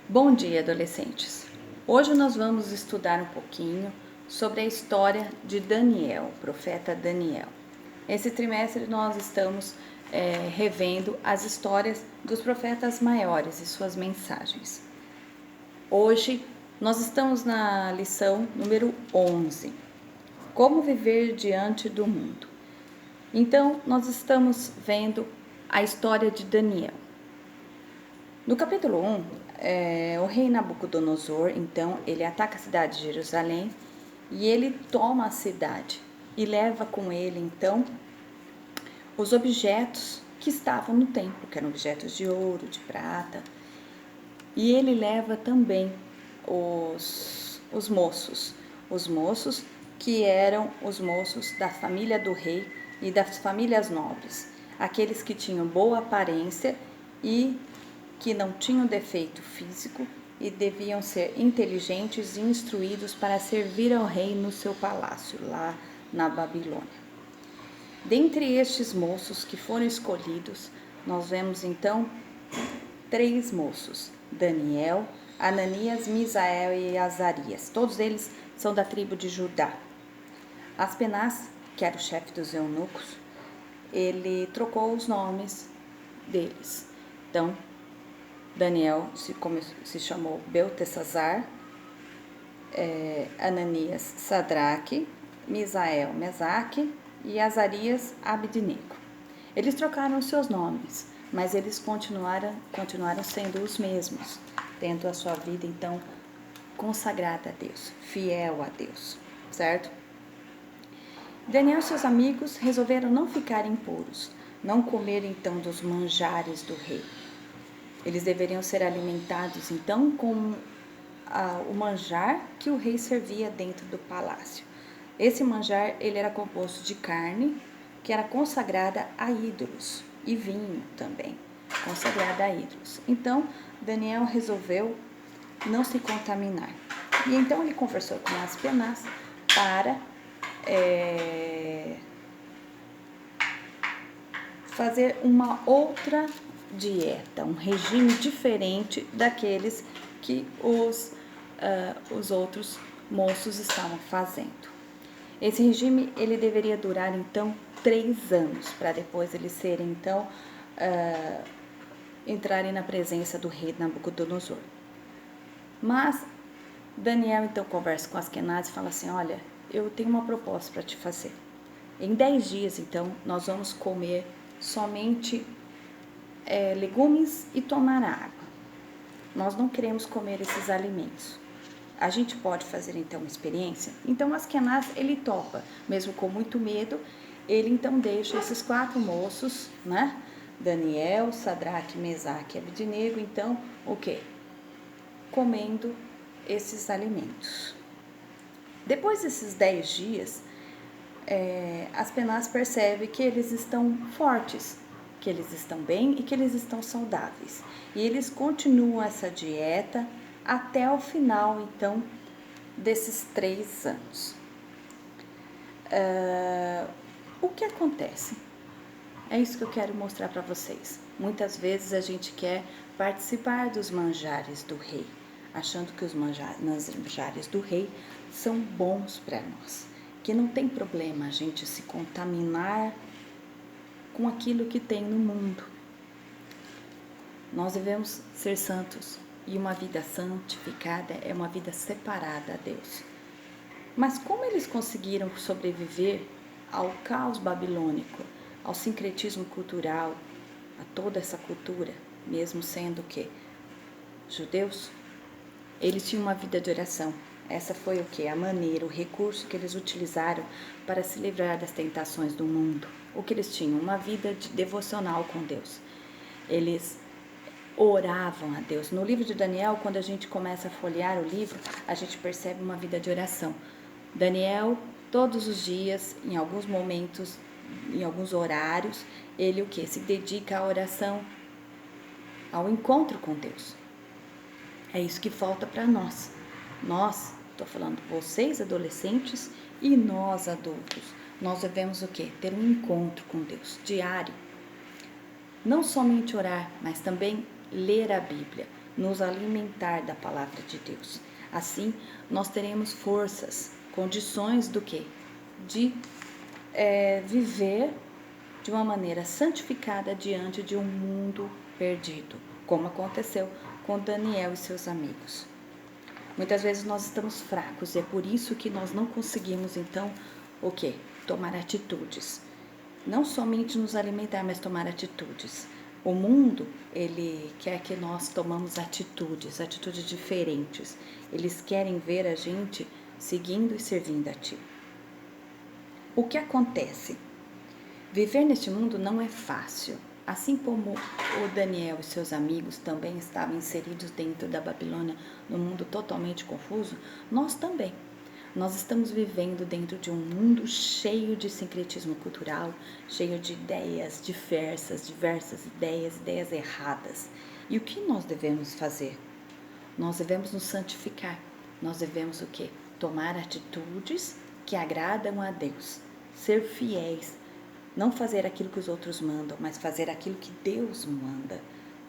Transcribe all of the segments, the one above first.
Bom dia, adolescentes! Hoje nós vamos estudar um pouquinho sobre a história de Daniel, o profeta Daniel. Esse trimestre nós estamos revendo as histórias dos profetas maiores e suas mensagens. Hoje nós estamos na lição número 11, Como viver diante do mundo. Então, nós estamos vendo a história de Daniel. No capítulo 1, o rei Nabucodonosor, então, ele ataca a cidade de Jerusalém e ele toma a cidade e leva com ele, então, os objetos que estavam no templo, que eram objetos de ouro, de prata, e ele leva também os moços que eram os moços da família do rei e das famílias nobres, aqueles que tinham boa aparência e que não tinham defeito físico e deviam ser inteligentes e instruídos para servir ao rei no seu palácio, lá na Babilônia. Dentre estes moços que foram escolhidos, nós vemos então 3 moços: Daniel, Ananias, Misael e Azarias. Todos eles são da tribo de Judá. Aspenaz, que era o chefe dos eunucos, ele trocou os nomes deles. Então, Daniel se chamou Beltesazar, Ananias Sadraque, Misael Mesaque e Azarias Abidnego. Eles trocaram os seus nomes, mas eles continuaram sendo os mesmos, tendo a sua vida então consagrada a Deus, fiel a Deus, certo? Daniel e seus amigos resolveram não ficar impuros, não comer então dos manjares do rei. Eles deveriam ser alimentados então com o manjar que o rei servia dentro do palácio. Esse manjar ele era composto de carne que era consagrada a ídolos e vinho também, consagrada a ídolos. Então, Daniel resolveu não se contaminar. E então ele conversou com Aspenaz para fazer uma outra dieta, um regime diferente daqueles que os outros moços estavam fazendo. Esse regime ele deveria durar então 3 anos, para depois eles serem então entrarem na presença do rei Nabucodonosor. Mas Daniel então conversa com Aspenaz e fala assim: olha, eu tenho uma proposta para te fazer. Em 10 dias então nós vamos comer somente legumes e tomar água. Nós não queremos comer esses alimentos. A gente pode fazer então uma experiência? Então Aspenaz ele topa, mesmo com muito medo. Ele então deixa esses 4 moços, né? Daniel, Sadraque, Mesaque e Abidnego, então o quê? Comendo esses alimentos. Depois desses 10 dias, Aspenaz percebe que eles estão fortes, que eles estão bem e que eles estão saudáveis. E eles continuam essa dieta até o final, então, desses 3 anos. O que acontece? É isso que eu quero mostrar para vocês. Muitas vezes a gente quer participar dos manjares do rei, achando que os manjares do rei são bons para nós, que não tem problema a gente se contaminar com aquilo que tem no mundo. Nós devemos ser santos e uma vida santificada é uma vida separada a Deus. Mas como eles conseguiram sobreviver ao caos babilônico, ao sincretismo cultural, a toda essa cultura, mesmo sendo que judeus? Eles tinham uma vida de oração. Essa foi o que? A maneira, o recurso que eles utilizaram para se livrar das tentações do mundo. O que eles tinham? Uma vida devocional com Deus. Eles oravam a Deus. No livro de Daniel, quando a gente começa a folhear o livro, a gente percebe uma vida de oração. Daniel, todos os dias, em alguns momentos, em alguns horários, ele o que? Se dedica à oração, ao encontro com Deus. É isso que falta para nós. Nós, estou falando vocês adolescentes e nós adultos, nós devemos o quê? Ter um encontro com Deus diário. Não somente orar, mas também ler a Bíblia. nos alimentar da palavra de Deus. Assim, nós teremos forças, condições do quê? De viver de uma maneira santificada diante de um mundo perdido, como aconteceu com Daniel e seus amigos. Muitas vezes nós estamos fracos e é por isso que nós não conseguimos, então, o quê? Tomar atitudes. Não somente nos alimentar, mas tomar atitudes. O mundo, ele quer que nós tomamos atitudes diferentes. Eles querem ver a gente seguindo e servindo a Ti. O que acontece? Viver neste mundo não é fácil. Assim como o Daniel e seus amigos também estavam inseridos dentro da Babilônia, num mundo totalmente confuso, nós também. Nós estamos vivendo dentro de um mundo cheio de sincretismo cultural, cheio de ideias diversas ideias erradas. E o que nós devemos fazer? Nós devemos nos santificar. Nós devemos o quê? Tomar atitudes que agradam a Deus. Ser fiéis. Não fazer aquilo que os outros mandam, mas fazer aquilo que Deus manda,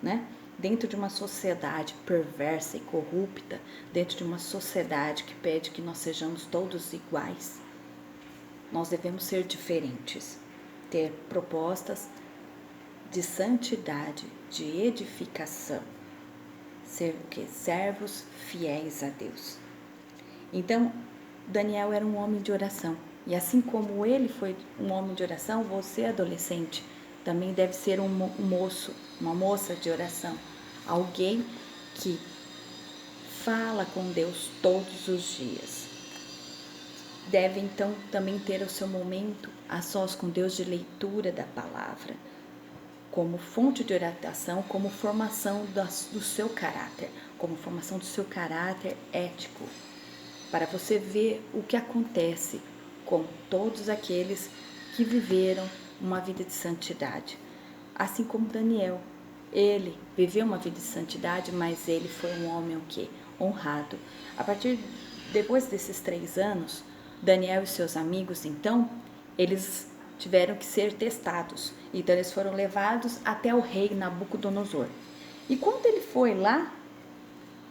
né? Dentro de uma sociedade perversa e corrupta, dentro de uma sociedade que pede que nós sejamos todos iguais, nós devemos ser diferentes, ter propostas de santidade, de edificação, ser o quê? Servos fiéis a Deus. Então, Daniel era um homem de oração. E assim como ele foi um homem de oração, você, adolescente, também deve ser um moço, uma moça de oração. Alguém que fala com Deus todos os dias. Deve, então, também ter o seu momento a sós com Deus de leitura da palavra, como fonte de orientação, como formação do seu caráter, como formação do seu caráter ético, para você ver o que acontece com todos aqueles que viveram uma vida de santidade. Assim como Daniel, ele viveu uma vida de santidade, mas ele foi um homem o quê? Honrado. Depois desses 3 anos, Daniel e seus amigos, então, eles tiveram que ser testados. Então, eles foram levados até o rei Nabucodonosor. E quando ele foi lá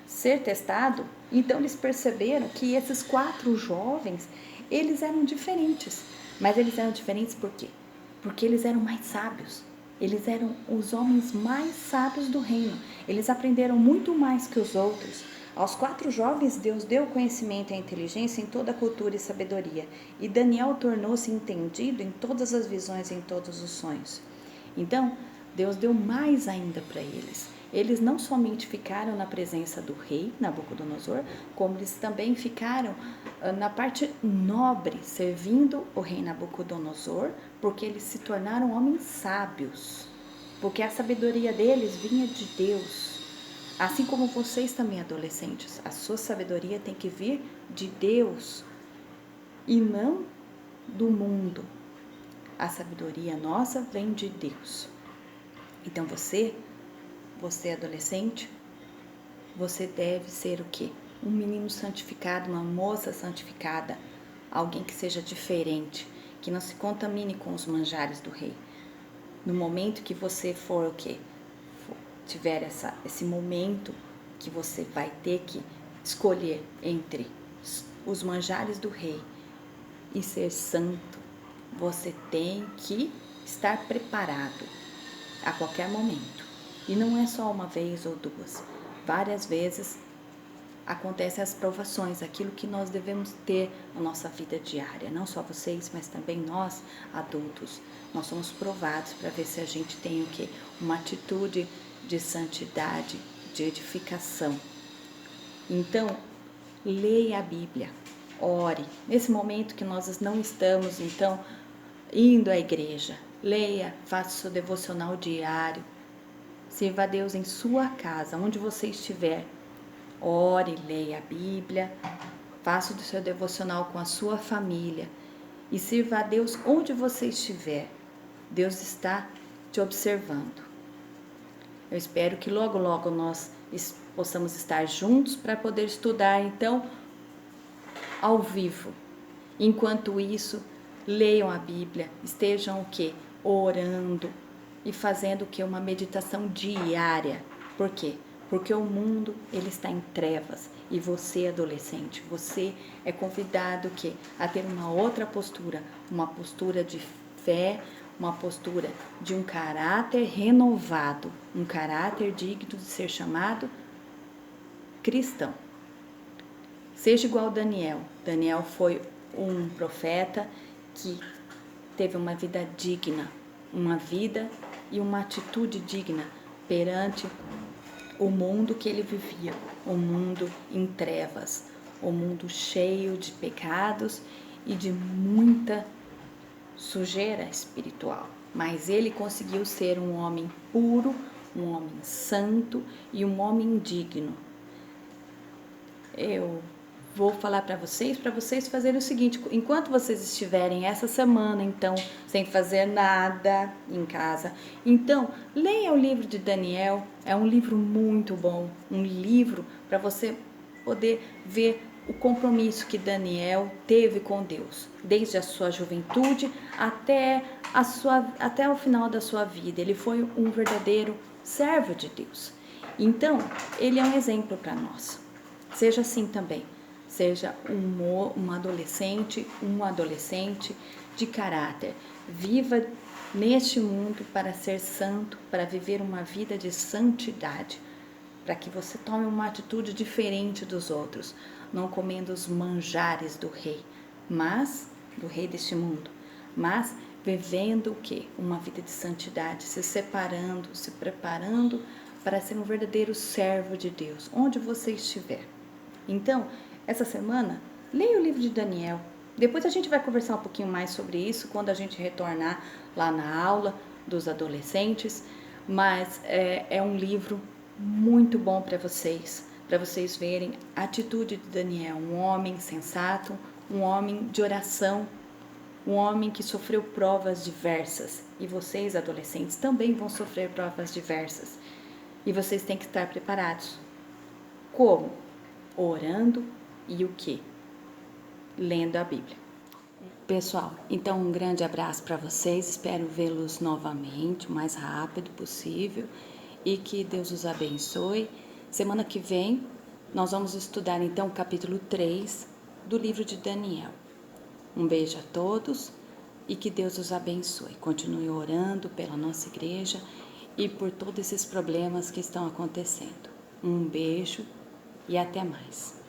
ser testado, então eles perceberam que esses 4 jovens, eles eram diferentes. Mas eles eram diferentes por quê? Porque eles eram mais sábios. Eles eram os homens mais sábios do reino. Eles aprenderam muito mais que os outros. Aos 4 jovens, Deus deu conhecimento e inteligência em toda a cultura e sabedoria. E Daniel tornou-se entendido em todas as visões e em todos os sonhos. Então, Deus deu mais ainda para eles. Eles não somente ficaram na presença do rei Nabucodonosor, como eles também ficaram na parte nobre, servindo o rei Nabucodonosor, porque eles se tornaram homens sábios, porque a sabedoria deles vinha de Deus. Assim como vocês também, adolescentes, a sua sabedoria tem que vir de Deus e não do mundo. A sabedoria nossa vem de Deus. Então você adolescente, você deve ser o quê? Um menino santificado, uma moça santificada, alguém que seja diferente, que não se contamine com os manjares do rei. No momento que você for o quê? Tiver esse momento que você vai ter que escolher entre os manjares do rei e ser santo, você tem que estar preparado a qualquer momento. E não é só uma vez ou 2, várias vezes acontecem as provações, aquilo que nós devemos ter na nossa vida diária, não só vocês, mas também nós, adultos. Nós somos provados para ver se a gente tem o quê? Uma atitude de santidade, de edificação. Então, leia a Bíblia, ore. Nesse momento que nós não estamos, então, indo à igreja, leia, faça o seu devocional diário. Sirva a Deus em sua casa, onde você estiver. Ore, leia a Bíblia, faça o seu devocional com a sua família e sirva a Deus onde você estiver. Deus está te observando. Eu espero que logo, logo nós possamos estar juntos para poder estudar, então, ao vivo. Enquanto isso, leiam a Bíblia, estejam o quê? Orando e fazendo o quê? Uma meditação diária. Por quê? porque o mundo ele está em trevas e você, adolescente, você é convidado a ter uma outra postura, uma postura de fé, uma postura de um caráter renovado, um caráter digno de ser chamado cristão. Seja igual a Daniel. Daniel foi um profeta que teve uma vida digna, uma vida e uma atitude digna perante o mundo que ele vivia, o mundo em trevas, o mundo cheio de pecados e de muita sujeira espiritual. Mas ele conseguiu ser um homem puro, um homem santo e um homem digno. Eu vou falar para vocês fazerem o seguinte: enquanto vocês estiverem essa semana, então, sem fazer nada em casa, então, leia o livro de Daniel. É um livro muito bom, um livro para você poder ver o compromisso que Daniel teve com Deus, desde a sua juventude até o final da sua vida. Ele foi um verdadeiro servo de Deus. Então, ele é um exemplo para nós. Seja assim também. Seja um adolescente de caráter. Viva neste mundo para ser santo, para viver uma vida de santidade, para que você tome uma atitude diferente dos outros, não comendo os manjares do rei deste mundo, mas vivendo o quê? Uma vida de santidade, se separando, se preparando para ser um verdadeiro servo de Deus, onde você estiver. Então, essa semana, leia o livro de Daniel. Depois a gente vai conversar um pouquinho mais sobre isso quando a gente retornar lá na aula dos adolescentes, mas é um livro muito bom para vocês verem a atitude de Daniel, um homem sensato, um homem de oração, um homem que sofreu provas diversas. E vocês, adolescentes, também vão sofrer provas diversas. E vocês têm que estar preparados. Como? Orando e o quê? Lendo a Bíblia. Pessoal, então um grande abraço para vocês, espero vê-los novamente, o mais rápido possível, e que Deus os abençoe. Semana que vem, nós vamos estudar então o capítulo 3 do livro de Daniel. Um beijo a todos e que Deus os abençoe. Continue orando pela nossa igreja e por todos esses problemas que estão acontecendo. Um beijo e até mais.